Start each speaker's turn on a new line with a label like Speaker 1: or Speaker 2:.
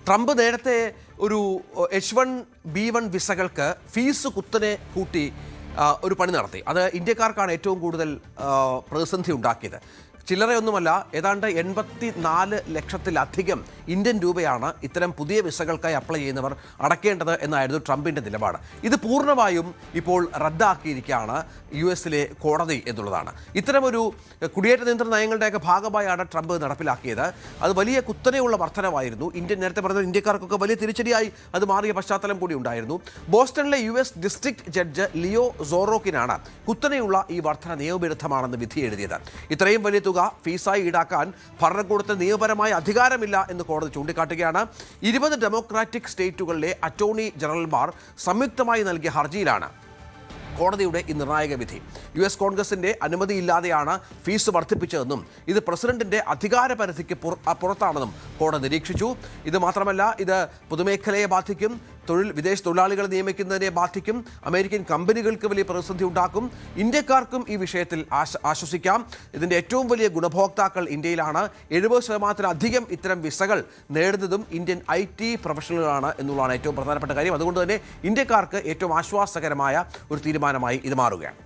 Speaker 1: Trump നേരത്തെ ഒരു H1B1 വിസകൾക്ക് fees കുത്തനെ കൂട്ടി ഒരു പണി നടത്തി. അത് ഇന്ത്യക്കാർക്കാണ് ഏറ്റവും കൂടുതൽ പ്രതിസന്ധി ഉണ്ടാക്കിയത്. ചില്ലറയൊന്നുമല്ല, ഏതാണ്ട് 84 ലക്ഷത്തിലധികം ഇന്ത്യൻ രൂപയാണ് ഇത്തരം പുതിയ വിസകൾക്കായി അപ്ലൈ ചെയ്യുന്നവർ അടയ്ക്കേണ്ടത് എന്നായിരുന്നു ട്രംപിൻ്റെ നിലപാട്. ഇത് പൂർണ്ണമായും ഇപ്പോൾ റദ്ദാക്കിയിരിക്കുകയാണ് US കോടതി എന്നുള്ളതാണ്. ഇത്തരമൊരു കുടിയേറ്റ നിയന്ത്രണ നയങ്ങളുടെയൊക്കെ ഭാഗമായാണ് ട്രംപ് നടപ്പിലാക്കിയത്. അത് വലിയ കുത്തനെയുള്ള വർധനമായിരുന്നു. നേരത്തെ പറഞ്ഞത് ഇന്ത്യക്കാർക്കൊക്കെ വലിയ തിരിച്ചടിയായി അത് മാറിയ പശ്ചാത്തലം കൂടി ഉണ്ടായിരുന്നു. ബോസ്റ്റണിലെ US ഡിസ്ട്രിക്ട് ജഡ്ജ് ലിയോ സോറോക്കിനാണ് കുത്തനെയുള്ള ഈ വർധന നിയമവിരുദ്ധമാണെന്ന് വിധി എഴുതിയത്. ഇത്രയും വലിയ തുക ഫീസായി ഈടാക്കാൻ ഭരണകൂടത്തിന് നിയമപരമായ അധികാരമില്ല എന്ന് കോടതി ചൂണ്ടിക്കാട്ടുകയാണ്. 20 ഡെമോക്രാറ്റിക് സ്റ്റേറ്റുകളിലെ അറ്റോർണി ജനറൽമാർ സംയുക്തമായി നൽകിയ ഹർജിയിലാണ് കോടതിയുടെ ഈ നിർണായക വിധി. US കോൺഗ്രസിൻ്റെ അനുമതിയില്ലാതെയാണ് ഫീസ് വർദ്ധിപ്പിച്ചതെന്നും ഇത് പ്രസിഡന്റിന്റെ അധികാര പരിധിക്ക് പുറത്താണെന്നും കോടതി നിരീക്ഷിച്ചു. ഇത് മാത്രമല്ല, ഇത് പൊതുമേഖലയെ ബാധിക്കും, വിദേശ തൊഴിലാളികളെ നിയമിക്കുന്നതിനെ ബാധിക്കും, അമേരിക്കൻ കമ്പനികൾക്ക് വലിയ പ്രതിസന്ധി ഉണ്ടാക്കും. ഇന്ത്യക്കാർക്കും ഈ വിഷയത്തിൽ ആശ്വസിക്കാം. ഇതിൻ്റെ ഏറ്റവും വലിയ ഗുണഭോക്താക്കൾ ഇന്ത്യയിലാണ്. 70% ഇത്തരം വിസകൾ നേടുന്നതും ഇന്ത്യൻ IT പ്രൊഫഷണലുകളാണ് എന്നുള്ളതാണ് ഏറ്റവും പ്രധാനപ്പെട്ട കാര്യം. അതുകൊണ്ട് തന്നെ ഇന്ത്യക്കാർക്ക് ഏറ്റവും ആശ്വാസകരമായ ഒരു തീരുമാനമായി ഇത് മാറുകയാണ്.